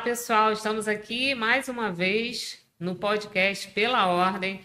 pessoal, estamos aqui mais uma vez no podcast Pela Ordem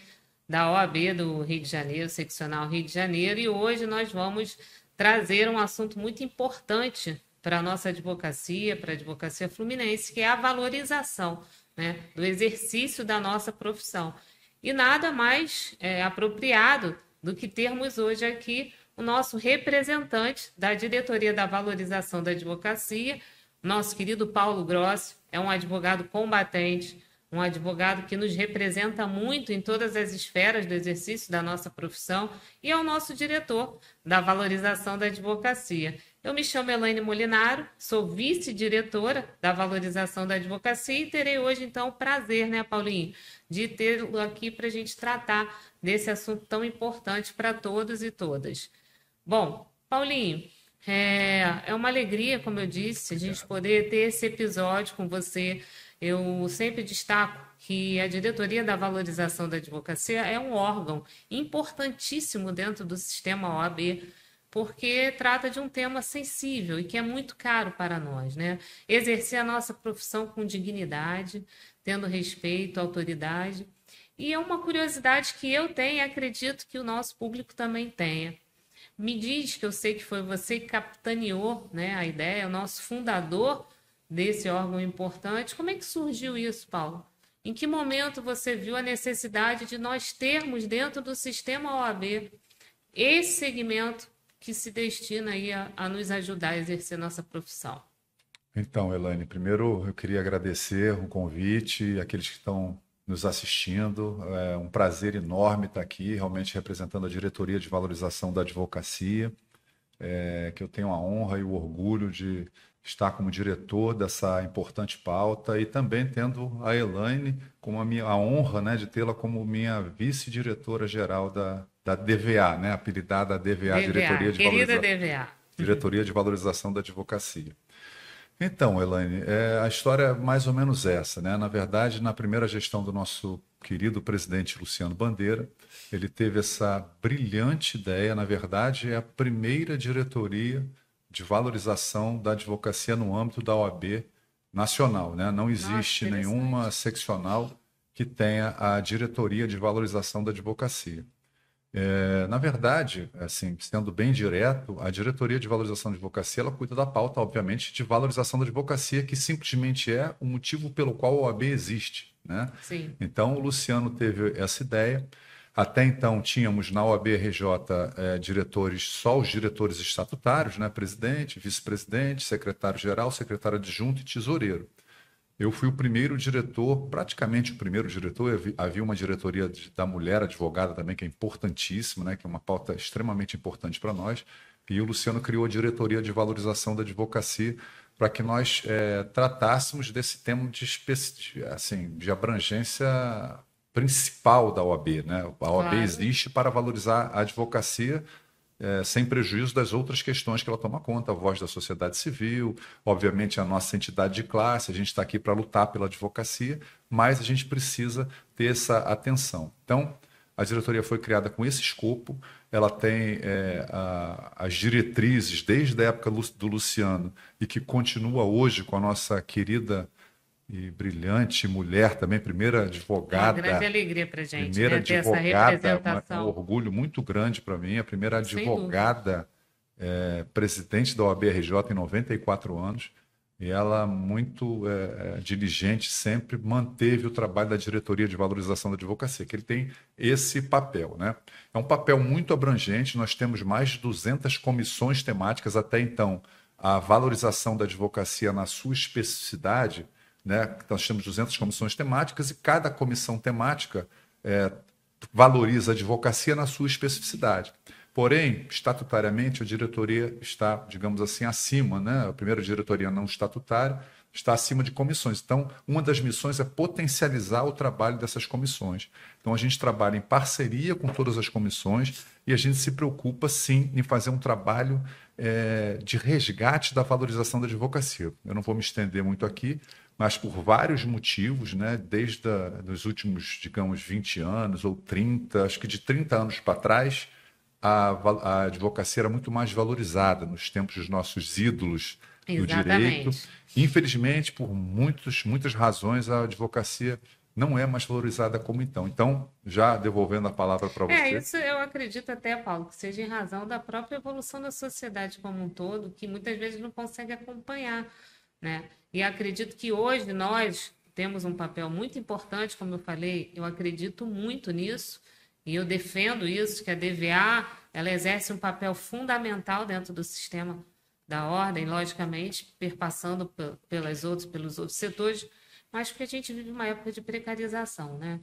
da OAB do Rio de Janeiro, Seccional Rio de Janeiro, e hoje nós vamos trazer um assunto muito importante para a nossa advocacia, para a advocacia fluminense, que é a valorização, né, do exercício da nossa profissão. E nada mais apropriado do que termos hoje aqui o nosso representante da Diretoria da Valorização da Advocacia, nosso querido Paulo Grossi. É um advogado combatente, um advogado que nos representa muito em todas as esferas do exercício da nossa profissão e é o nosso diretor da valorização da advocacia. Eu me chamo Elaine Molinaro, sou vice-diretora da valorização da advocacia e terei hoje, então, o prazer, né, Paulinho, de tê-lo aqui para a gente tratar desse assunto tão importante para todos e todas. Bom, Paulinho, é uma alegria, como eu disse, a gente poder ter esse episódio com você. Eu sempre destaco que a Diretoria da Valorização da Advocacia é um órgão importantíssimo dentro do sistema OAB, porque trata de um tema sensível e que é muito caro para nós, né? Exercer a nossa profissão com dignidade, tendo respeito, autoridade. E é uma curiosidade que eu tenho e acredito que o nosso público também tenha. Me diz, que eu sei que foi você que capitaneou, né, a ideia, o nosso fundador desse órgão importante. Como é que surgiu isso, Paulo? Em que momento você viu a necessidade de nós termos dentro do sistema OAB esse segmento que se destina aí a nos ajudar a exercer nossa profissão? Então, Elaine, primeiro eu queria agradecer o convite, aqueles que estão nos assistindo. É um prazer enorme estar aqui, realmente representando a Diretoria de Valorização da Advocacia, que eu tenho a honra e o orgulho de estar como diretor dessa importante pauta e também tendo a Elaine como a honra, né, de tê-la como minha vice-diretora-geral da DVA, né, apelidada DVA, Diretoria de Valorização da Advocacia. Então, Elaine, a história é mais ou menos essa, né? Na verdade, na primeira gestão do nosso querido presidente Luciano Bandeira, ele teve essa brilhante ideia. Na verdade, é a primeira diretoria de valorização da advocacia no âmbito da OAB nacional, né? Não existe nenhuma seccional que tenha a diretoria de valorização da advocacia. Na verdade, assim, sendo bem direto, a Diretoria de Valorização da Advocacia, ela cuida da pauta, obviamente, de valorização da advocacia, que simplesmente é o motivo pelo qual a OAB existe, né? Sim. Então, o Luciano teve essa ideia. Até então, tínhamos na OAB-RJ diretores, só os diretores estatutários, né? Presidente, vice-presidente, secretário-geral, secretário adjunto e tesoureiro. Eu fui o primeiro diretor, praticamente o primeiro diretor. Havia uma diretoria da mulher advogada também, que é importantíssima, né, que é uma pauta extremamente importante para nós. E o Luciano criou a Diretoria de Valorização da Advocacia para que nós tratássemos desse tema de abrangência principal da OAB, né? A OAB existe para valorizar a advocacia, sem prejuízo das outras questões que ela toma conta, a voz da sociedade civil, obviamente a nossa entidade de classe. A gente está aqui para lutar pela advocacia, mas a gente precisa ter essa atenção. Então, a diretoria foi criada com esse escopo. Ela tem as diretrizes desde a época do Luciano e que continua hoje com a nossa querida e brilhante mulher também, primeira advogada. Uma grande alegria para a gente, primeira né, ter essa advogada, representação. um orgulho muito grande para mim, a primeira advogada presidente da OAB-RJ em 94 anos, e ela, muito diligente, sempre manteve o trabalho da Diretoria de Valorização da Advocacia, que ele tem esse papel, né? É um papel muito abrangente. Nós temos mais de 200 comissões temáticas até então. A valorização da advocacia na sua especificidade, né? Nós temos 200 comissões temáticas e cada comissão temática valoriza a advocacia na sua especificidade. Porém, estatutariamente, a diretoria está, digamos assim, acima, né? A primeira diretoria não estatutária está acima de comissões. Então, uma das missões é potencializar o trabalho dessas comissões. Então, a gente trabalha em parceria com todas as comissões e a gente se preocupa, sim, em fazer um trabalho de resgate da valorização da advocacia. Eu não vou me estender muito aqui, mas por vários motivos, né, desde os últimos, digamos, 20 anos ou 30, acho que de 30 anos para trás, a advocacia era muito mais valorizada nos tempos dos nossos ídolos do direito. Exatamente. Infelizmente, por muitas razões, a advocacia não é mais valorizada como então. Então, já devolvendo a palavra para você. Isso eu acredito até, Paulo, que seja em razão da própria evolução da sociedade como um todo, que muitas vezes não consegue acompanhar, né? E acredito que hoje nós temos um papel muito importante, como eu falei, eu acredito muito nisso, e eu defendo isso, que a DVA, ela exerce um papel fundamental dentro do sistema da ordem, logicamente, perpassando pelos outros setores, mas porque a gente vive uma época de precarização, né?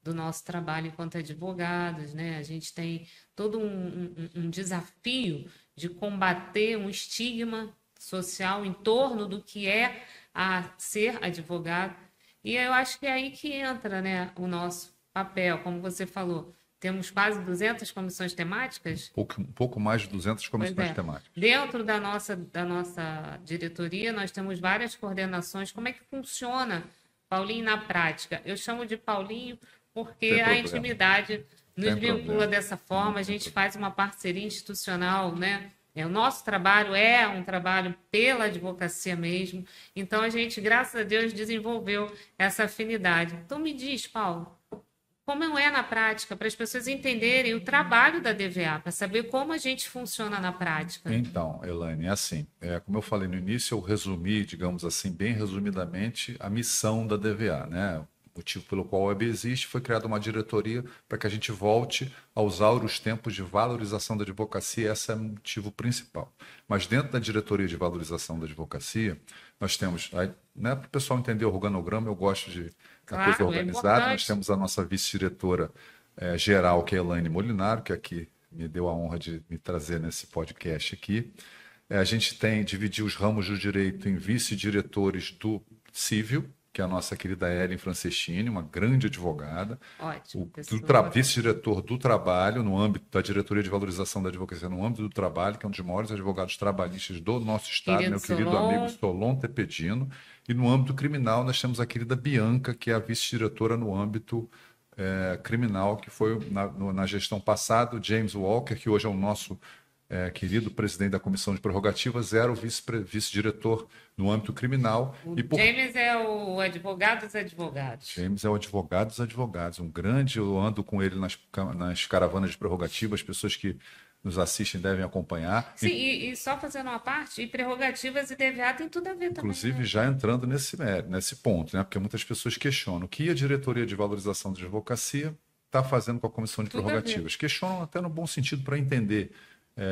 Do nosso trabalho enquanto advogados, né? A gente tem todo um desafio de combater um estigma social em torno do que é a ser advogado. E eu acho que é aí que entra, né, o nosso papel, como você falou. Temos quase 200 comissões temáticas. Um pouco mais de 200 comissões temáticas. Dentro da nossa diretoria, nós temos várias coordenações. Como é que funciona, Paulinho, na prática? Eu chamo de Paulinho porque a intimidade nos vincula dessa forma. A gente faz uma parceria institucional, né? O nosso trabalho é um trabalho pela advocacia mesmo. Então, a gente, graças a Deus, desenvolveu essa afinidade. Então, me diz, Paulo, como é na prática, para as pessoas entenderem o trabalho da DVA, para saber como a gente funciona na prática. Então, Elaine, é assim, como eu falei no início, eu resumi, digamos assim, bem resumidamente, a missão da DVA, né? O motivo pelo qual a OAB existe foi criada uma diretoria para que a gente volte aos áureos tempos de valorização da advocacia, esse é o motivo principal. Mas dentro da diretoria de valorização da advocacia, nós temos, né, para o pessoal entender o organograma, eu gosto de coisa organizada, nós temos a nossa vice-diretora geral, que é a Elaine Molinaro, que aqui me deu a honra de me trazer nesse podcast aqui. A gente dividiu os ramos do direito em vice-diretores do civil, que é a nossa querida Ellen Francescini, uma grande advogada. Ótimo. Vice-diretor do trabalho, no âmbito da diretoria de valorização da advocacia, no âmbito do trabalho, que é um dos maiores advogados trabalhistas do nosso estado, meu querido amigo Solon Tepedino. E no âmbito criminal, nós temos a querida Bianca, que é a vice-diretora no âmbito criminal, que foi na gestão passada, James Walker, que hoje é o nosso querido presidente da Comissão de Prerrogativas, era o vice-diretor no âmbito criminal. James é o advogado dos advogados. James é o advogado dos advogados, um grande, eu ando com ele nas caravanas de prerrogativas, pessoas que nos assistem devem acompanhar. Sim, e só fazendo uma parte, e prerrogativas e DVA tem tudo a ver também. Inclusive, já entrando nesse ponto, né? Porque muitas pessoas questionam o que a diretoria de valorização da advocacia está fazendo com a Comissão de Prerrogativas. Questionam até no bom sentido para entender.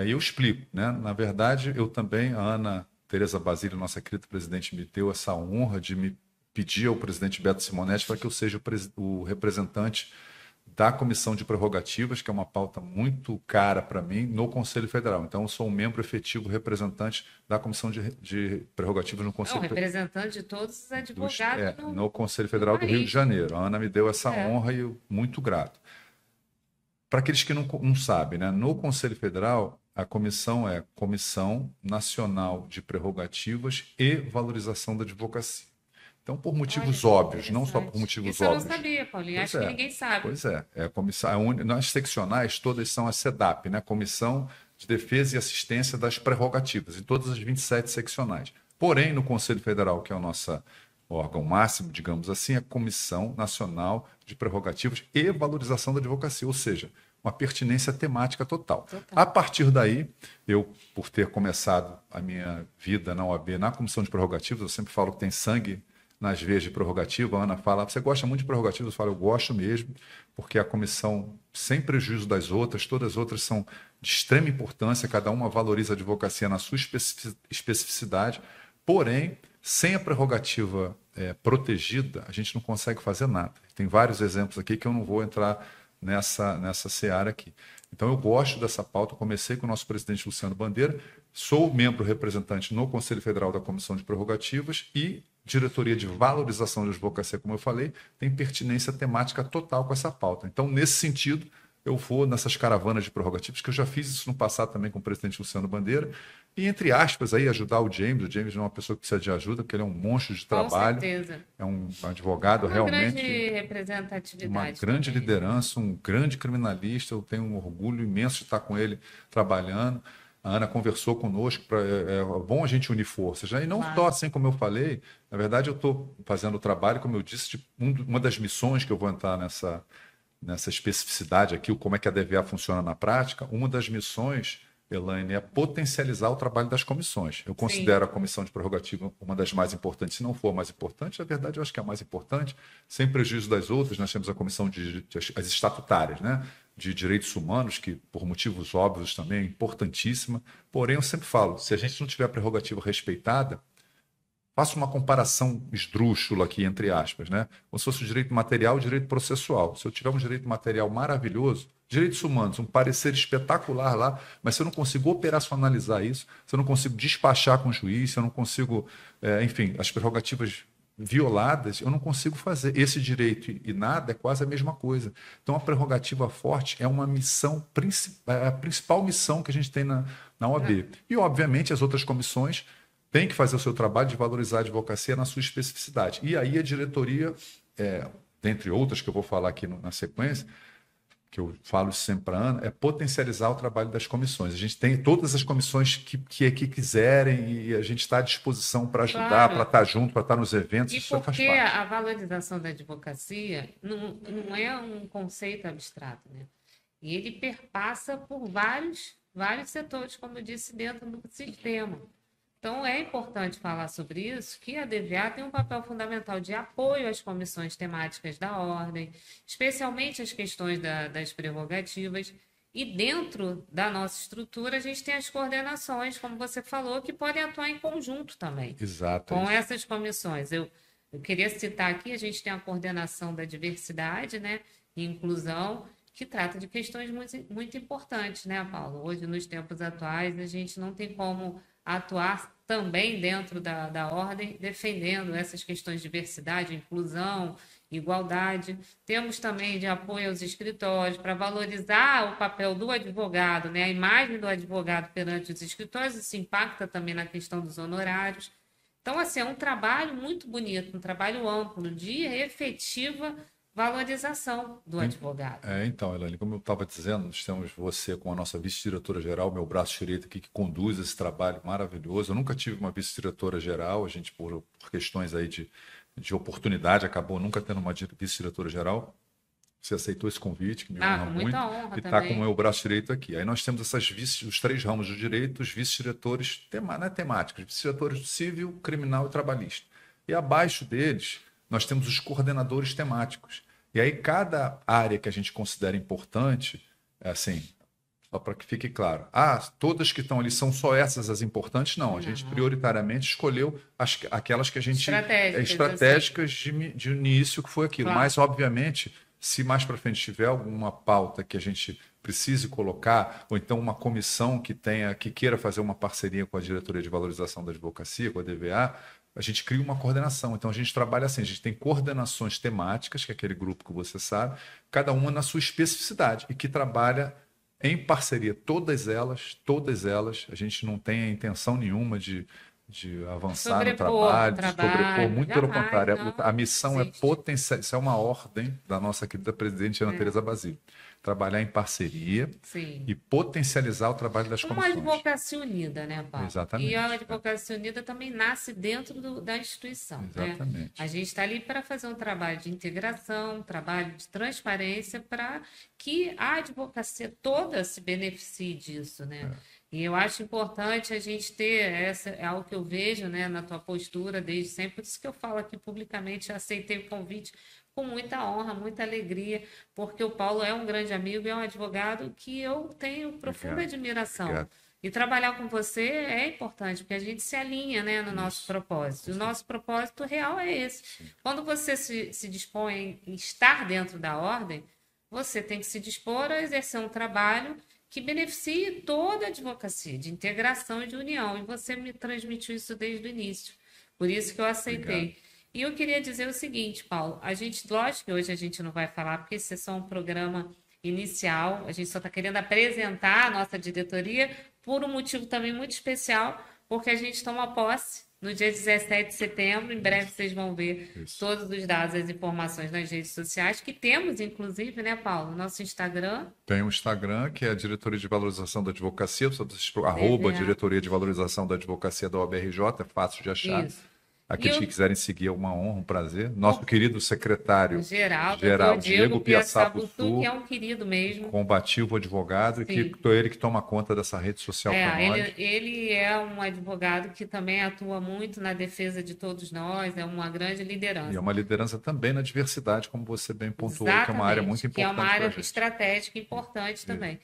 E eu explico, né? Na verdade, eu também, a Ana Tereza Basílio, nossa querida presidente, me deu essa honra de me pedir ao presidente Beto Simonetti para que eu seja o representante da Comissão de Prerrogativas, que é uma pauta muito cara para mim, no Conselho Federal. Então, eu sou um membro efetivo representante da Comissão de Prerrogativas no Conselho Federal. Representante de todos os advogados no Conselho Federal do Rio de Janeiro. A Ana me deu essa honra e eu muito grato. Para aqueles que não sabem, né? No Conselho Federal, a comissão é Comissão Nacional de Prerrogativas e Valorização da Advocacia. Então, por motivos óbvios, não só por motivos óbvios. Isso eu não sabia, Paulinho. Acho que ninguém sabe. Pois é. A comissão, nas seccionais, todas são a CEDAP, né? Comissão de Defesa e Assistência das Prerrogativas, em todas as 27 seccionais. Porém, no Conselho Federal, que é o nosso órgão máximo, digamos assim, a Comissão Nacional de Prerrogativas e Valorização da Advocacia, ou seja, uma pertinência temática total. A partir daí, eu, por ter começado a minha vida na OAB, na Comissão de Prerrogativas, eu sempre falo que tem sangue nas veias de prerrogativa. A Ana fala, você gosta muito de prerrogativas? Eu falo, eu gosto mesmo, porque a comissão, sem prejuízo das outras, todas as outras são de extrema importância, cada uma valoriza a advocacia na sua especificidade, porém, sem a prerrogativa protegida, a gente não consegue fazer nada. Tem vários exemplos aqui que eu não vou entrar nessa seara aqui. Então, eu gosto dessa pauta. Eu comecei com o nosso presidente Luciano Bandeira, sou membro representante no Conselho Federal da Comissão de Prerrogativas e diretoria de valorização da advocacia, como eu falei, tem pertinência temática total com essa pauta. Então, nesse sentido, eu vou nessas caravanas de prerrogativas, que eu já fiz isso no passado também com o presidente Luciano Bandeira, e, entre aspas, aí, ajudar o James. O James não é uma pessoa que precisa de ajuda, porque ele é um monstro de trabalho. Com certeza. É um advogado realmente. Uma grande representatividade. Uma grande liderança, um grande criminalista. Eu tenho um orgulho imenso de estar com ele trabalhando. A Ana conversou conosco, é bom a gente unir forças, né? E não Claro. só assim como eu falei, na verdade eu estou fazendo o trabalho, como eu disse, de uma das missões que eu vou entrar nessa especificidade aqui, como é que a DVA funciona na prática, uma das missões, Elaine, é potencializar o trabalho das comissões. Eu Sim, considero a comissão de prerrogativa uma das mais importantes, se não for a mais importante, na verdade eu acho que é a mais importante, sem prejuízo das outras. Nós temos a comissão as estatutárias, né? De direitos humanos, que por motivos óbvios também é importantíssima. Porém, eu sempre falo, se a gente não tiver a prerrogativa respeitada, faço uma comparação esdrúxula aqui, entre aspas, né? Como se fosse o direito material e o direito processual. Se eu tiver um direito material maravilhoso, direitos humanos, um parecer espetacular lá, mas se eu não consigo operacionalizar isso, se eu não consigo despachar com o juiz, se eu não consigo, enfim, as prerrogativas violadas, eu não consigo fazer. Esse direito e nada é quase a mesma coisa. Então, a prerrogativa forte é uma missão, a principal missão que a gente tem na OAB. E, obviamente, as outras comissões tem que fazer o seu trabalho de valorizar a advocacia na sua especificidade. E aí a diretoria, dentre outras que eu vou falar aqui na sequência, que eu falo sempre para a Ana, é potencializar o trabalho das comissões. A gente tem todas as comissões que quiserem e a gente está à disposição para ajudar, para claro. estar junto, para estar nos eventos, E isso faz porque parte. a valorização da advocacia não é um conceito abstrato, né? E ele perpassa por vários setores, como eu disse, dentro do sistema. Então, é importante falar sobre isso, que a DVA tem um papel fundamental de apoio às comissões temáticas da ordem, especialmente as questões das prerrogativas. E dentro da nossa estrutura, a gente tem as coordenações, como você falou, que podem atuar em conjunto também Exato, é com isso. essas comissões. Eu queria citar aqui, a gente tem a coordenação da diversidade, né, e inclusão, que trata de questões muito importantes, né, Paulo? Hoje, nos tempos atuais, a gente não tem como atuar também dentro da ordem, defendendo essas questões de diversidade, inclusão, igualdade. Temos também de apoio aos escritórios para valorizar o papel do advogado, né, a imagem do advogado perante os escritórios, isso impacta também na questão dos honorários. Então, assim, é um trabalho muito bonito, um trabalho amplo de efetiva valorização do advogado. Então, Elaine, como eu estava dizendo, nós temos você com a nossa vice-diretora-geral, meu braço direito aqui, que conduz esse trabalho maravilhoso. Eu nunca tive uma vice-diretora-geral, a gente, por questões aí de oportunidade, acabou nunca tendo uma vice-diretora-geral. Você aceitou esse convite, que me honra Com muito, muita honra e está com o também. meu braço direito aqui. Aí nós temos os três ramos do direito, os vice-diretores não é temáticos, vice-diretores do civil, criminal e trabalhista. E abaixo deles, nós temos os coordenadores temáticos. E aí, cada área que a gente considera importante, assim, só para que fique claro, todas que estão ali são só essas as importantes? Não, a gente Não. prioritariamente escolheu aquelas que a gente Estratégicas, estratégicas de início, que foi aquilo. claro. Mas, obviamente, se mais para frente tiver alguma pauta que a gente precise colocar, ou então uma comissão que queira fazer uma parceria com a Diretoria de Valorização da Advocacia, com a DVA, a gente cria uma coordenação. Então, a gente trabalha assim, a gente tem coordenações temáticas, que é aquele grupo que você sabe, cada uma na sua especificidade, e que trabalha em parceria, todas elas, a gente não tem a intenção nenhuma de avançar no Sobrepor o trabalho, de sobrepor, trabalho, muito pelo jamais, contrário. não A missão é existe. potencial, isso é uma ordem da nossa querida presidente Ana Teresa Basílio. Trabalhar em parceria Sim. e potencializar o trabalho das Uma comissões. advocacia unida, né, Paulo? E a Exatamente. advocacia unida também nasce dentro da instituição, né? A Exatamente. gente está ali para fazer um trabalho de integração, um trabalho de transparência, para que a advocacia toda se beneficie disso, né? E eu acho importante a gente ter é algo que eu vejo, né, na tua postura desde sempre, por isso que eu falo aqui publicamente, eu aceitei o convite com muita honra, muita alegria, porque o Paulo é um grande amigo e é um advogado que eu tenho profunda Obrigado. admiração. Obrigado. E trabalhar com você é importante, porque a gente se alinha, né, no nosso Isso. propósito. O nosso propósito real é esse. Quando você se dispõe em estar dentro da ordem, você tem que se dispor a exercer um trabalho que beneficie toda a advocacia, de integração e de união. E você me transmitiu isso desde o início. Por isso que eu aceitei. Obrigado. E eu queria dizer o seguinte, Paulo, lógico que hoje a gente não vai falar, porque esse é só um programa inicial, a gente só está querendo apresentar a nossa diretoria por um motivo também muito especial, porque a gente toma posse no dia 17 de setembro. Em breve vocês vão ver Isso. todos os dados, as informações nas redes sociais, que temos, inclusive, né, Paulo? Nosso Instagram. Tem um Instagram, que é a Diretoria de Valorização da Advocacia, DVA. Diretoria de Valorização da Advocacia da OAB-RJ, é fácil de achar. Isso. Aqueles que quiserem seguir, é uma honra, um prazer. Nosso querido secretário geral Diego Piaçabutu, que é um querido mesmo. Combativo advogado, e que ele que toma conta dessa rede social para nós. Ele é um advogado que também atua muito na defesa de todos nós, é uma grande liderança. E é uma liderança também na diversidade, como você bem pontuou, que é uma área muito importante. Que é uma área estratégica importante também.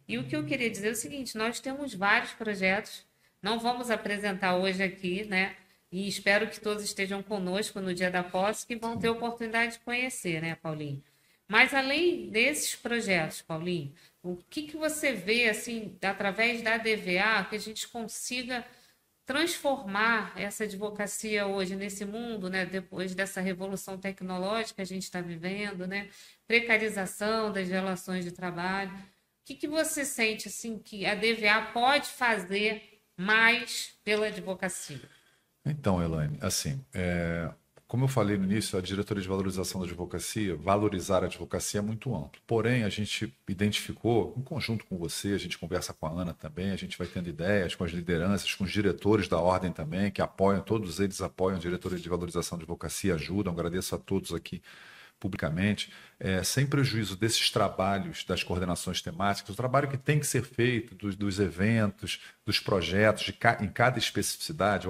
E o que eu queria dizer é o seguinte, nós temos vários projetos, não vamos apresentar hoje aqui, né? E espero que todos estejam conosco no dia da posse, que vão ter oportunidade de conhecer, né, Paulinho? Mas além desses projetos, Paulinho, o que você vê, assim, através da DVA, que a gente consiga transformar essa advocacia hoje nesse mundo, né, depois dessa revolução tecnológica que a gente está vivendo, né, precarização das relações de trabalho? O que você sente, assim, que a DVA pode fazer mais pela advocacia? Então, Elaine, assim, como eu falei no início, a Diretoria de Valorização da Advocacia, valorizar a advocacia é muito amplo. Porém, a gente identificou, em conjunto com você, a gente conversa com a Ana também, a gente vai tendo ideias com as lideranças, com os diretores da ordem também, que apoiam, todos eles apoiam a Diretoria de Valorização da Advocacia, ajudam, agradeço a todos aqui publicamente, sem prejuízo desses trabalhos das coordenações temáticas, o trabalho que tem que ser feito dos eventos, dos projetos, em cada especificidade,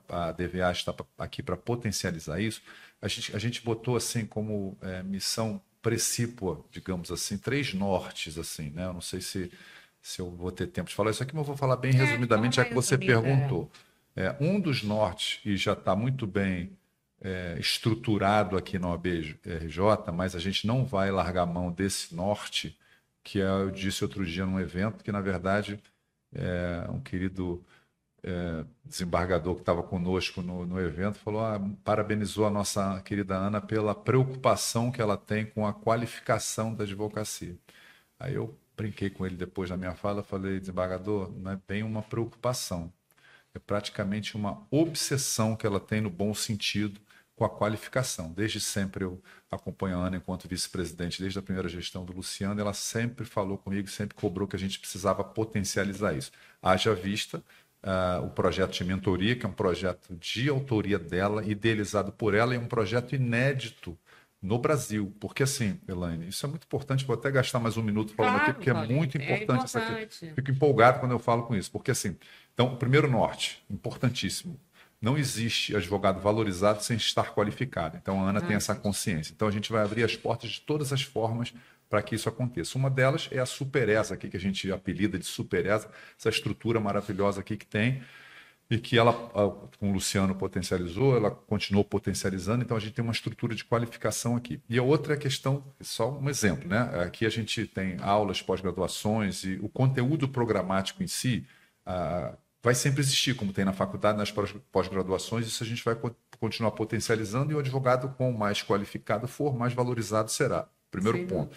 a DVA está aqui para potencializar isso. A gente botou assim como missão precípua, digamos assim, 3 nortes, assim, né? Eu não sei se eu vou ter tempo de falar isso aqui, mas eu vou falar bem resumidamente, já que você perguntou. Um dos nortes, e já está muito bem estruturado aqui na OAB-RJ, mas a gente não vai largar a mão desse norte, que eu disse outro dia num evento, que na verdade um querido desembargador que estava conosco no evento falou, parabenizou a nossa querida Ana pela preocupação que ela tem com a qualificação da advocacia. Aí eu brinquei com ele depois da minha fala, falei, desembargador, não é bem uma preocupação, é praticamente uma obsessão que ela tem no bom sentido com a qualificação. Desde sempre eu acompanho a Ana enquanto vice-presidente, desde a primeira gestão do Luciano, ela sempre falou comigo, sempre cobrou que a gente precisava potencializar isso. Haja vista o projeto de mentoria, que é um projeto de autoria dela, idealizado por ela, e um projeto inédito no Brasil. Porque assim, Elaine, isso é muito importante, vou até gastar mais um minuto falando aqui, porque é muito importante essa aqui. Fico empolgado quando eu falo com isso, porque assim, então, o primeiro norte, importantíssimo, não existe advogado valorizado sem estar qualificado. Então, a Ana tem essa consciência. Então, a gente vai abrir as portas de todas as formas para que isso aconteça. Uma delas é a Superesa, aqui, que a gente apelida de Superesa, essa estrutura maravilhosa aqui que tem, e que ela, com o Luciano, potencializou, ela continuou potencializando, então a gente tem uma estrutura de qualificação aqui. E a outra é a questão, só um exemplo, né? Aqui a gente tem aulas, pós-graduações, e o conteúdo programático em si vai sempre existir, como tem na faculdade, nas pós-graduações, isso a gente vai continuar potencializando, e o advogado, com mais qualificado for, mais valorizado será. Primeiro ponto.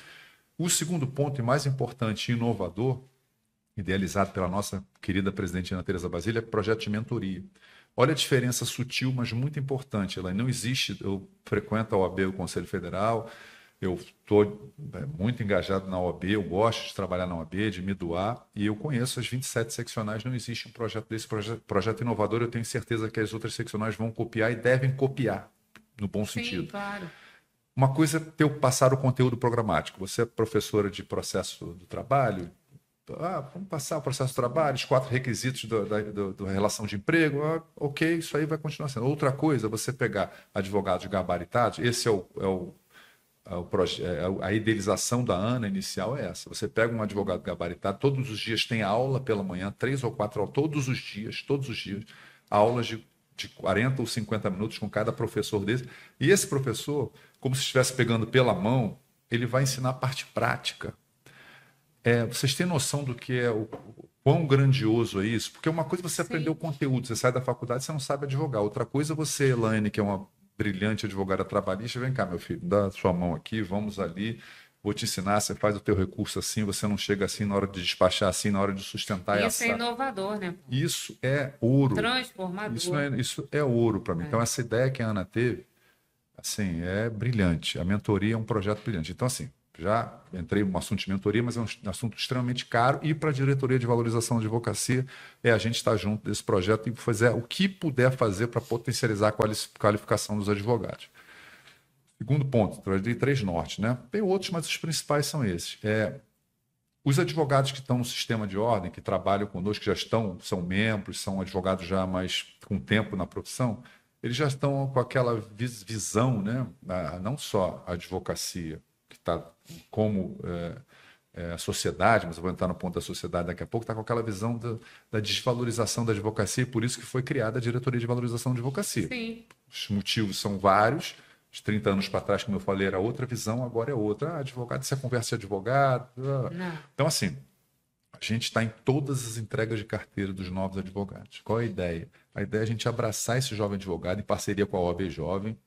O segundo ponto, e mais importante e inovador, idealizado pela nossa querida presidente Ana Tereza Basílio, é o projeto de mentoria. Olha a diferença sutil, mas muito importante. Ela não existe, eu frequento a OAB, o Conselho Federal, eu estou muito engajado na OAB, eu gosto de trabalhar na OAB, de me doar, e eu conheço as 27 seccionais, não existe um projeto desse, projeto inovador, eu tenho certeza que as outras seccionais vão copiar e devem copiar, no bom sentido. Sim, claro. Uma coisa é passar o conteúdo programático. Você é professora de processo do trabalho, vamos passar o processo do trabalho, os 4 requisitos da relação de emprego, ok, isso aí vai continuar sendo. Outra coisa, você pegar advogados gabaritados, esse a idealização da Ana inicial é essa. Você pega um advogado gabaritado, todos os dias tem aula pela manhã, 3 ou 4 aulas, todos os dias, aulas de 40 ou 50 minutos com cada professor desse. E esse professor, como se estivesse pegando pela mão, ele vai ensinar a parte prática. Vocês têm noção do que é o quão grandioso é isso? Porque uma coisa é você aprender o conteúdo, você sai da faculdade, você não sabe advogar. Outra coisa é você, Elaine, que é uma brilhante advogada trabalhista, vem cá, meu filho, dá a sua mão aqui, vamos ali, vou te ensinar, você faz o teu recurso assim, você não chega assim na hora de despachar assim, na hora de sustentar Isso é inovador, né? Isso é ouro. Transformador. Isso é ouro para mim. Então, essa ideia que a Ana teve, assim, é brilhante. A mentoria é um projeto brilhante. Então, assim, já entrei no assunto de mentoria, mas é um assunto extremamente caro. E para a diretoria de valorização de advocacia, a gente estar junto desse projeto e fazer o que puder fazer para potencializar a qualificação dos advogados. Segundo ponto, eu dei 3 nortes, né? Tem outros, mas os principais são esses. Os advogados que estão no sistema de ordem, que trabalham conosco, que já são membros, são advogados já mais com tempo na profissão, eles já estão com aquela visão, né? Não só a advocacia, que está como a sociedade, mas eu vou entrar no ponto da sociedade daqui a pouco, está com aquela visão da desvalorização da advocacia, e por isso que foi criada a Diretoria de Valorização da Advocacia. Sim. Os motivos são vários. De 30 anos para trás, como eu falei, era outra visão, agora é outra. Advogado, isso é conversa de advogado. Não. Então, assim, a gente está em todas as entregas de carteira dos novos advogados. Qual é a ideia? A ideia é a gente abraçar esse jovem advogado em parceria com a OAB Jovem,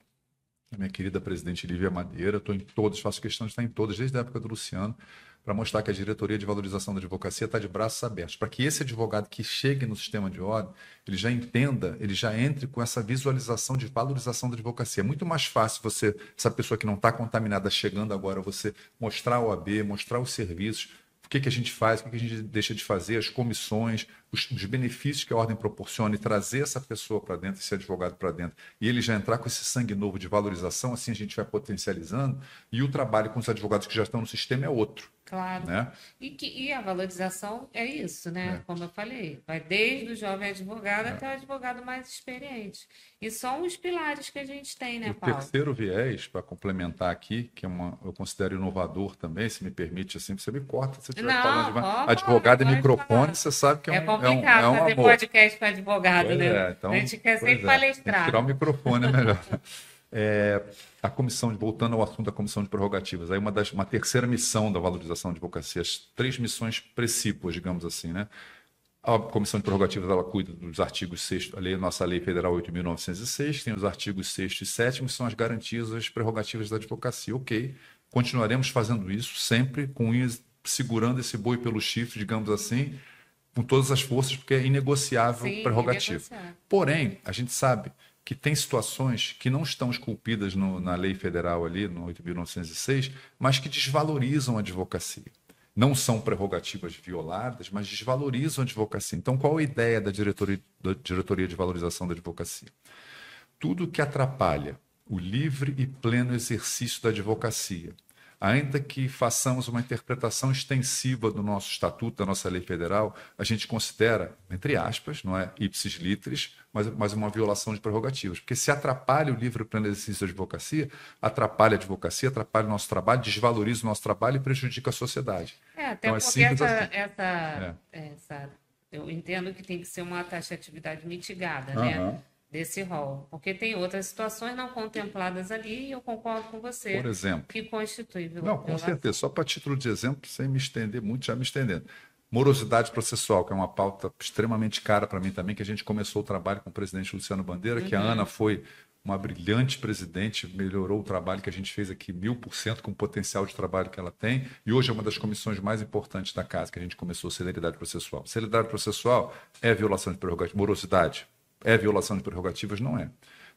a minha querida presidente Lívia Madeira. Estou em todas, faço questão de estar em todas, desde a época do Luciano, para mostrar que a Diretoria de Valorização da Advocacia está de braços abertos, para que esse advogado que chegue no sistema de ordem, ele já entenda, ele já entre com essa visualização de valorização da advocacia. É muito mais fácil você, essa pessoa que não está contaminada chegando agora, você mostrar a OAB, mostrar os serviços, o que a gente faz, o que a gente deixa de fazer, as comissões, os benefícios que a ordem proporciona e trazer essa pessoa para dentro, esse advogado para dentro, e ele já entrar com esse sangue novo de valorização, assim a gente vai potencializando, e o trabalho com os advogados que já estão no sistema é outro. Claro. Né? E a valorização é isso, né? Como eu falei, vai desde o jovem advogado até o advogado mais experiente. E são os pilares que a gente tem, né, Paulo? O terceiro viés, para complementar aqui, que eu considero inovador também, se me permite, assim, você me corta se eu estiver falando de advogado e microfone, você sabe que é complicado fazer amor. Podcast para advogado, né? Então, a gente quer sempre palestrar. Tem que tirar o microfone, é melhor. A comissão, voltando ao assunto da comissão de prerrogativas, aí uma terceira missão da valorização da advocacia, as 3 missões precípuas, digamos assim, né? A comissão de prerrogativas, ela cuida dos artigos 6º, nossa lei federal 8.906, tem os artigos 6º e 7º, que são as garantias, as prerrogativas da advocacia. Ok, continuaremos fazendo isso sempre, segurando esse boi pelo chifre, digamos assim, com todas as forças, porque é inegociável prerrogativa. Porém, a gente sabe que tem situações que não estão esculpidas na lei federal ali, no 8.906, mas que desvalorizam a advocacia. Não são prerrogativas violadas, mas desvalorizam a advocacia. Então, qual a ideia da Diretoria de Valorização da Advocacia? Tudo que atrapalha o livre e pleno exercício da advocacia, ainda que façamos uma interpretação extensiva do nosso estatuto, da nossa lei federal, a gente considera, entre aspas, não é ipsis literis, mas uma violação de prerrogativas. Porque se atrapalha o livre e pleno exercício da advocacia, atrapalha a advocacia, atrapalha o nosso trabalho, desvaloriza o nosso trabalho e prejudica a sociedade. Até então, porque eu entendo que tem que ser uma taxatividade mitigada, né? Desse rol, porque tem outras situações não contempladas ali e eu concordo com você. Por exemplo, que constitui violação. Não, com certeza. Só para título de exemplo, sem me estender muito, já me estendendo. Morosidade processual, que é uma pauta extremamente cara para mim também, que a gente começou o trabalho com o presidente Luciano Bandeira, que a Ana foi uma brilhante presidente, melhorou o trabalho que a gente fez aqui 1000% com o potencial de trabalho que ela tem, e hoje é uma das comissões mais importantes da casa, que a gente começou, celeridade processual. Celeridade processual é violação de prerrogativas, morosidade é violação de prerrogativas? Não é.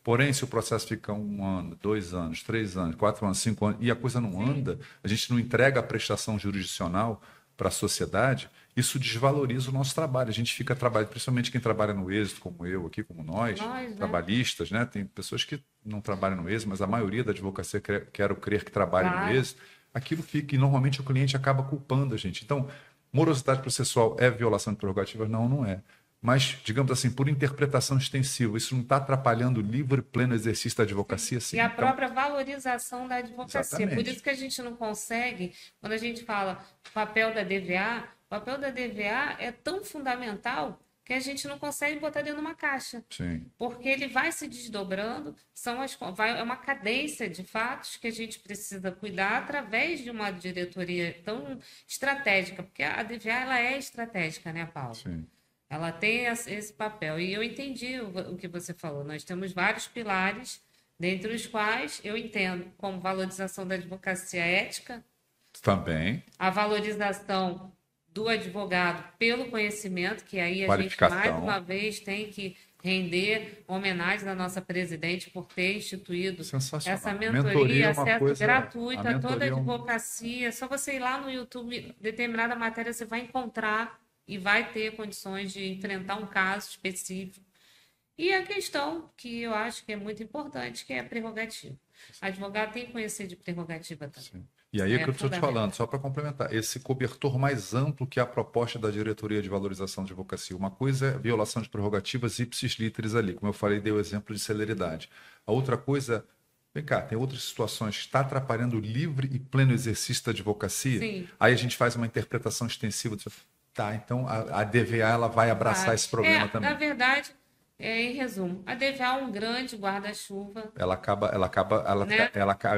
Porém, se o processo fica 1 ano, 2 anos, 3 anos, 4 anos, 5 anos, e a coisa não anda, a gente não entrega a prestação jurisdicional para a sociedade, isso desvaloriza o nosso trabalho. A gente fica trabalhando, principalmente quem trabalha no êxito, como eu aqui, como nós, trabalhistas, né? Tem pessoas que não trabalham no êxito, mas a maioria da advocacia, quero crer que trabalha no êxito, aquilo fica, e normalmente o cliente acaba culpando a gente. Então, morosidade processual é violação de prerrogativas? Não, não é. Mas, digamos assim, por interpretação extensiva, isso não está atrapalhando o livre e pleno exercício da advocacia? Sim. E a própria valorização da advocacia. Exatamente. Por isso que a gente não consegue, quando a gente fala papel da DVA, o papel da DVA é tão fundamental que a gente não consegue botar dentro de uma caixa. Sim. Porque ele vai se desdobrando, é uma cadência de fatos que a gente precisa cuidar através de uma diretoria tão estratégica, porque a DVA ela é estratégica, né, Paulo? Sim. Ela tem esse papel. E eu entendi o que você falou. Nós temos vários pilares, dentre os quais eu entendo como valorização da advocacia ética, Também. A valorização do advogado pelo conhecimento, que aí a gente, mais uma vez, tem que render homenagem da nossa presidente por ter instituído essa mentoria, acesso gratuito a toda a advocacia. Só você ir lá no YouTube, determinada matéria, você vai encontrar e vai ter condições de enfrentar um caso específico. E a questão que eu acho que é muito importante, que é a prerrogativa. O advogado tem que conhecer de prerrogativa também. Sim. E aí é que eu estou te falando, só para complementar, esse cobertor mais amplo que a proposta da Diretoria de Valorização de Advocacia. Uma coisa é violação de prerrogativas ipsis literis ali, como eu falei, dei o exemplo de celeridade. A outra coisa, vem cá, tem outras situações que está atrapalhando o livre e pleno exercício da advocacia. Sim. Aí a gente faz uma interpretação extensiva. Tá, então a DVA ela vai abraçar esse problema também. Na verdade, em resumo, a DVA é um grande guarda-chuva.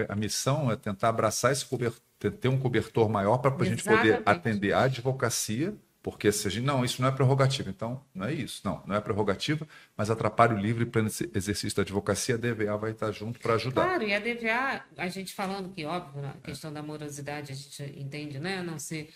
A missão é tentar abraçar esse cobertor, ter um cobertor maior para a gente poder atender a advocacia, porque se a gente, não, isso não é prerrogativa, então não é isso, não é prerrogativa, mas atrapalha o livre e pleno exercício da advocacia, a DVA vai estar junto para ajudar. Claro, e a DVA, a gente falando que, óbvio, a questão da morosidade a gente entende, né, a não ser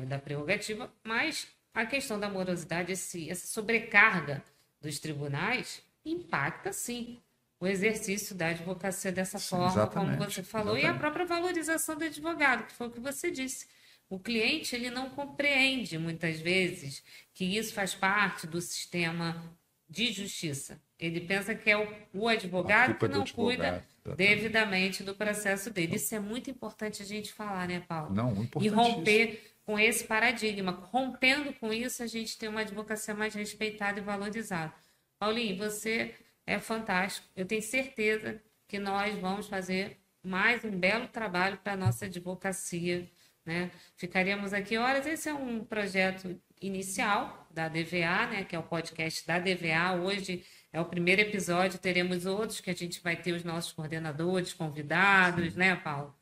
da prerrogativa, mas a questão da morosidade, essa sobrecarga dos tribunais, impacta, sim, o exercício da advocacia dessa forma, como você falou, e a própria valorização do advogado, que foi o que você disse. O cliente, ele não compreende, muitas vezes, que isso faz parte do sistema de justiça. Ele pensa que é o advogado que não cuida devidamente do processo dele. Isso é muito importante a gente falar, né, Paulo? Não, e romper com esse paradigma. Rompendo com isso, a gente tem uma advocacia mais respeitada e valorizada. Paulinho, você é fantástico. Eu tenho certeza que nós vamos fazer mais um belo trabalho para a nossa advocacia, né? Ficaríamos aqui horas. Esse é um projeto inicial da DVA, né? Que é o podcast da DVA. Hoje é o primeiro episódio, teremos outros que a gente vai ter os nossos coordenadores, convidados, né, Paulo?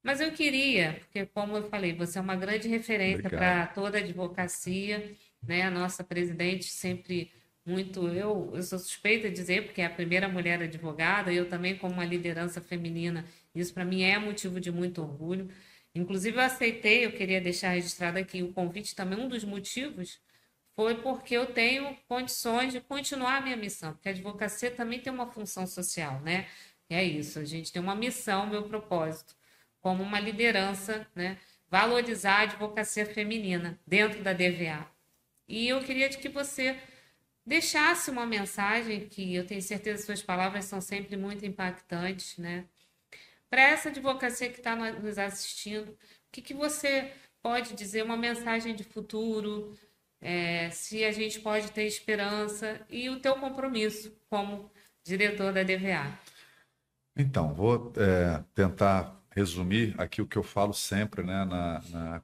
Mas eu queria, porque como eu falei, você é uma grande referência para toda a advocacia, né? A nossa presidente sempre muito, eu sou suspeita de dizer, porque é a primeira mulher advogada, eu também como uma liderança feminina, isso para mim é motivo de muito orgulho. Inclusive eu aceitei, eu queria deixar registrado aqui o convite também, um dos motivos foi porque eu tenho condições de continuar a minha missão, porque a advocacia também tem uma função social, né? E é isso, a gente tem uma missão, meu propósito, como uma liderança, né? Valorizar a advocacia feminina dentro da DVA. E eu queria que você deixasse uma mensagem, que eu tenho certeza que suas palavras são sempre muito impactantes, né? Para essa advocacia que está nos assistindo, o que você pode dizer, uma mensagem de futuro, se a gente pode ter esperança e o teu compromisso como diretor da DVA? Então, vou tentar resumir aqui o que eu falo sempre, né,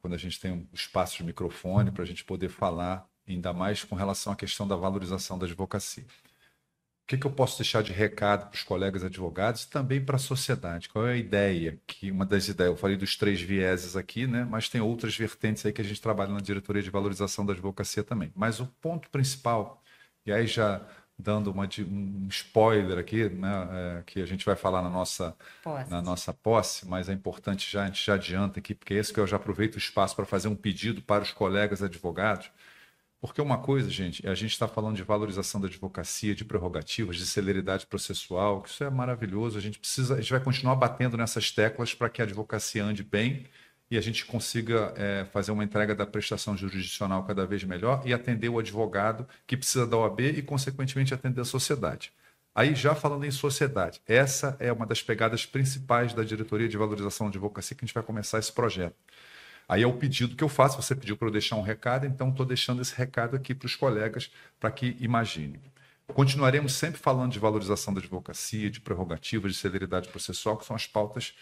quando a gente tem um espaço de microfone para a gente poder falar, ainda mais com relação à questão da valorização da advocacia. O que eu posso deixar de recado para os colegas advogados e também para a sociedade? Qual é a ideia? Uma das ideias, eu falei dos 3 vieses aqui, né? Mas tem outras vertentes aí que a gente trabalha na diretoria de valorização da advocacia também. Mas o ponto principal, e aí já dando um spoiler aqui, né? Que a gente vai falar na nossa posse, mas é importante a gente já adianta aqui, porque é isso que eu já aproveito o espaço para fazer um pedido para os colegas advogados. Porque uma coisa, gente, a gente está falando de valorização da advocacia, de prerrogativas, de celeridade processual, que isso é maravilhoso. A gente vai continuar batendo nessas teclas para que a advocacia ande bem e a gente consiga fazer uma entrega da prestação jurisdicional cada vez melhor e atender o advogado que precisa da OAB e, consequentemente, atender a sociedade. Aí, já falando em sociedade, essa é uma das pegadas principais da Diretoria de Valorização da Advocacia que a gente vai começar esse projeto. Aí é o pedido que eu faço, você pediu para eu deixar um recado, então estou deixando esse recado aqui para os colegas, para que imaginem. Continuaremos sempre falando de valorização da advocacia, de prerrogativas, de celeridade processual, que são as pautas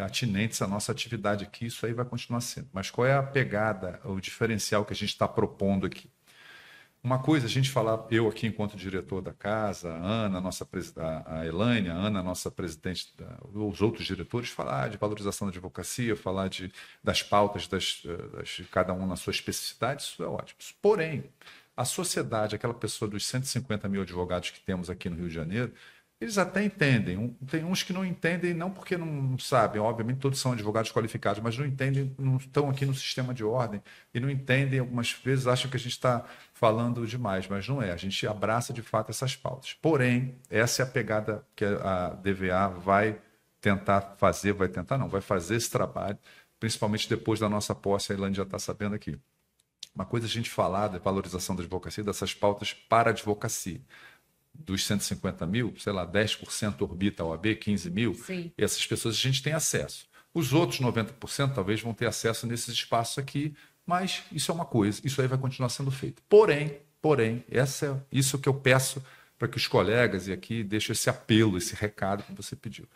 atinentes à nossa atividade aqui, isso aí vai continuar sendo. Mas qual é a pegada, o diferencial que a gente está propondo aqui? Uma coisa, a gente falar, eu aqui enquanto diretor da casa, a Ana, a Elaine, a Ana, nossa presidente, os outros diretores, falar de valorização da advocacia, falar das pautas de cada um na sua especificidade, isso é ótimo. Porém, a sociedade, aquela pessoa dos 150 mil advogados que temos aqui no Rio de Janeiro, Eles até entendem. Tem uns que não entendem, não porque não sabem, obviamente todos são advogados qualificados, mas não entendem, não estão aqui no sistema de ordem e não entendem, algumas vezes acham que a gente está falando demais, mas não é. A gente abraça de fato essas pautas. Porém, essa é a pegada que a DVA vai tentar fazer, vai fazer esse trabalho, principalmente depois da nossa posse, a Elaine já está sabendo aqui. Uma coisa é a gente falar da valorização da advocacia, dessas pautas para a advocacia. Dos 150 mil, sei lá, 10% orbita a OAB, 15 mil, Sim. essas pessoas a gente tem acesso. Os outros 90% talvez vão ter acesso nesses espaços aqui, mas isso é uma coisa, isso aí vai continuar sendo feito. Porém, isso que eu peço para que os colegas, e aqui deixo esse apelo, esse recado que você pediu.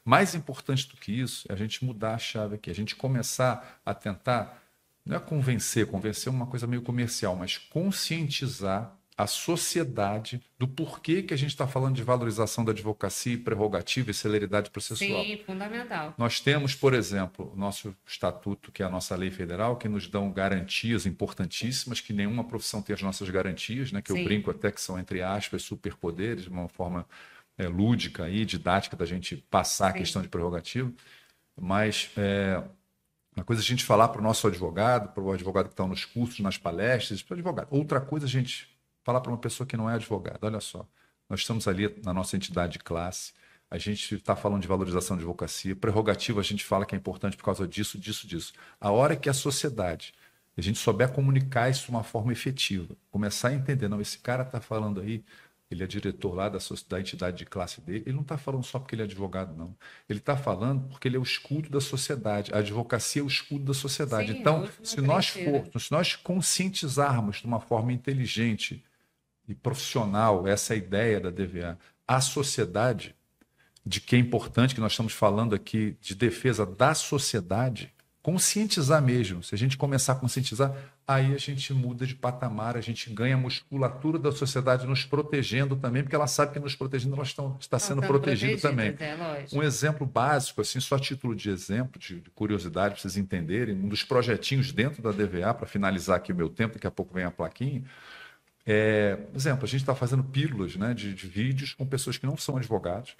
Mais importante do que isso é a gente mudar a chave aqui, a gente começar a tentar, não é convencer é uma coisa meio comercial, mas conscientizar a sociedade do porquê que a gente está falando de valorização da advocacia, prerrogativa e celeridade processual. Sim, fundamental. Nós temos, por exemplo, o nosso estatuto, que é a nossa lei federal, que nos dão garantias importantíssimas, que nenhuma profissão tem as nossas garantias, né? Que Sim. Eu brinco até que são, entre aspas, superpoderes, de uma forma lúdica e didática da gente passar a questão de prerrogativa. Mas uma coisa é a gente falar para o nosso advogado, para o advogado que está nos cursos, nas palestras, para o advogado. Outra coisa a gente falar para uma pessoa que não é advogada. Olha só, nós estamos ali na nossa entidade de classe, a gente está falando de valorização de advocacia, prerrogativa a gente fala que é importante por causa disso. A hora que a sociedade, a gente souber comunicar isso de uma forma efetiva, começar a entender, não, esse cara está falando aí, ele é diretor lá da entidade de classe dele, ele não está falando só porque ele é advogado, não. Ele está falando porque ele é o escudo da sociedade. A advocacia é o escudo da sociedade. Sim, então, se nós conscientizarmos de uma forma inteligente e profissional essa ideia da DVA, a sociedade, de que é importante que nós estamos falando aqui de defesa da sociedade, conscientizar mesmo. Se a gente começar a conscientizar, aí a gente muda de patamar, a gente ganha a musculatura da sociedade nos protegendo também, porque ela sabe que nos protegendo ela está sendo protegida também. Um exemplo básico, assim, só a título de exemplo, de curiosidade, para vocês entenderem, um dos projetinhos dentro da DVA, para finalizar aqui o meu tempo, daqui a pouco vem a plaquinha. Exemplo, a gente está fazendo pílulas, né, de vídeos com pessoas que não são advogados.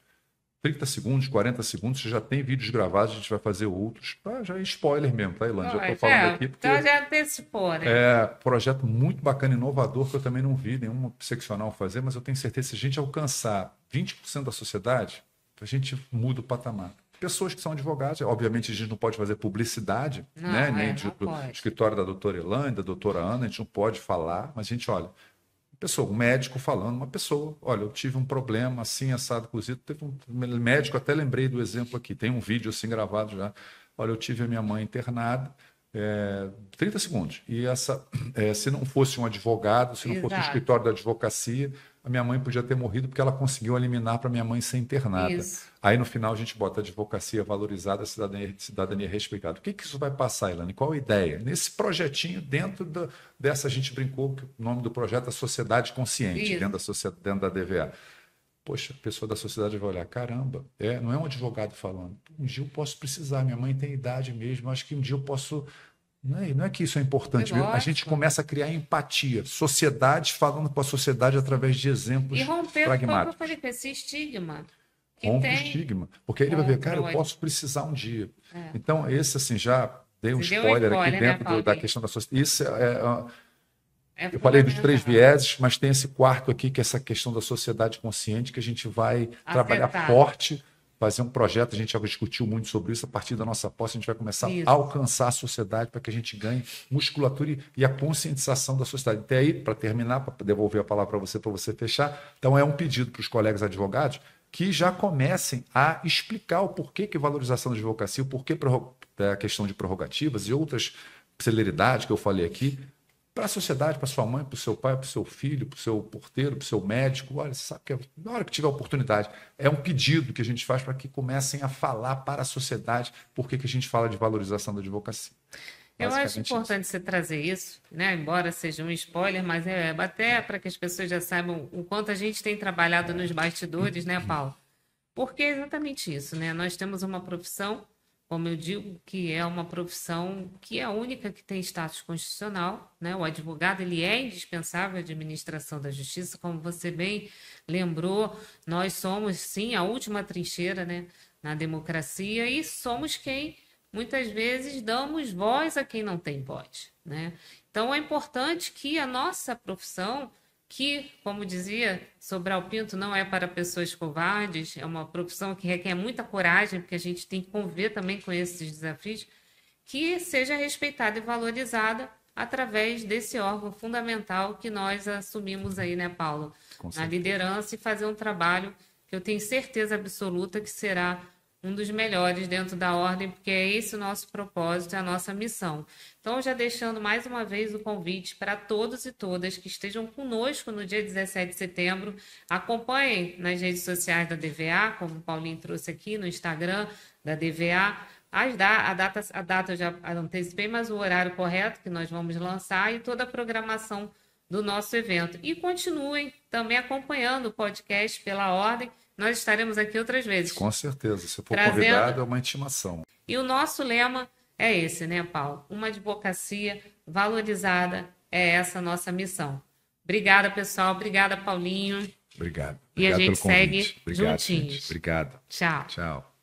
30 segundos, 40 segundos, você já tem vídeos gravados, a gente vai fazer outros. Já é spoiler mesmo, tá, Elaine? Já estou falando aqui. Porque então já antecipou, né? Projeto muito bacana, inovador, que eu também não vi nenhum seccional fazer, mas eu tenho certeza que se a gente alcançar 20% da sociedade, a gente muda o patamar. Pessoas que são advogados, obviamente a gente não pode fazer publicidade, né? Nem do escritório da doutora Elaine, da doutora Ana, a gente não pode falar, mas a gente olha. Um médico falando, uma pessoa, olha, eu tive um problema assim, assado, cozido, teve um médico, até lembrei do exemplo aqui, tem um vídeo assim gravado já, olha, eu tive a minha mãe internada, 30 segundos, e se não fosse um advogado, se não fosse um escritório da advocacia, a minha mãe podia ter morrido porque ela conseguiu eliminar para minha mãe ser internada. Isso. Aí no final a gente bota advocacia valorizada, cidadania respeitada. O que isso vai passar, Elaine? Qual a ideia? Nesse projetinho, dentro dessa, a gente brincou que o nome do projeto é Sociedade Consciente, dentro da DVA. Poxa, a pessoa da sociedade vai olhar, caramba, não é um advogado falando. Um dia eu posso precisar, minha mãe tem idade mesmo, acho que um dia eu posso... Não é que isso é importante, a gente começa a criar empatia, sociedade falando com a sociedade através de exemplos pragmáticos. E romper com esse estigma. Rompe o estigma, porque aí ele vai ver, cara, eu posso precisar um dia. Então, esse assim, já dei um spoiler aqui dentro da questão da sociedade. Isso eu falei dos 3 vieses, mas tem esse quarto aqui, que é essa questão da sociedade consciente, que a gente vai trabalhar forte, fazer um projeto, a gente já discutiu muito sobre isso, a partir da nossa posse a gente vai começar a alcançar a sociedade para que a gente ganhe musculatura e a conscientização da sociedade. Até aí, para terminar, para devolver a palavra para você fechar, então é um pedido para os colegas advogados que já comecem a explicar o porquê que valorização da advocacia, o porquê a questão de prerrogativas e outras celeridades que eu falei aqui, para a sociedade, para sua mãe, para o seu pai, para o seu filho, para o seu porteiro, para o seu médico. Olha, você sabe que na hora que tiver oportunidade, é um pedido que a gente faz para que comecem a falar para a sociedade por que a gente fala de valorização da advocacia. Eu acho importante você trazer isso, né? Embora seja um spoiler, mas até para que as pessoas já saibam o quanto a gente tem trabalhado nos bastidores, né, Paulo? Porque é exatamente isso, né? Nós temos uma profissão como eu digo, que é uma profissão que é a única que tem status constitucional, né? O advogado, ele é indispensável à administração da justiça, como você bem lembrou, nós somos, sim, a última trincheira, né, na democracia e somos quem, muitas vezes, damos voz a quem não tem voz, né? Então, é importante que a nossa profissão, que, como dizia Sobral Pinto, não é para pessoas covardes, é uma profissão que requer muita coragem, porque a gente tem que conviver também com esses desafios, que seja respeitada e valorizada através desse órgão fundamental que nós assumimos aí, né, Paulo? Na liderança e fazer um trabalho que eu tenho certeza absoluta que será um dos melhores dentro da ordem, porque é esse o nosso propósito, é a nossa missão. Então, já deixando mais uma vez o convite para todos e todas que estejam conosco no dia 17 de setembro, acompanhem nas redes sociais da DVA, como o Paulinho trouxe aqui, no Instagram da DVA, a data eu já antecipei, mas o horário correto que nós vamos lançar e toda a programação do nosso evento. E continuem também acompanhando o podcast Pela Ordem. Nós estaremos aqui outras vezes. Com certeza. Se for convidado, é uma intimação. E o nosso lema é esse, né, Paulo? Uma advocacia valorizada é essa nossa missão. Obrigada, pessoal. Obrigada, Paulinho. Obrigado. E a gente segue juntinhos. Gente. Obrigado. Tchau. Tchau.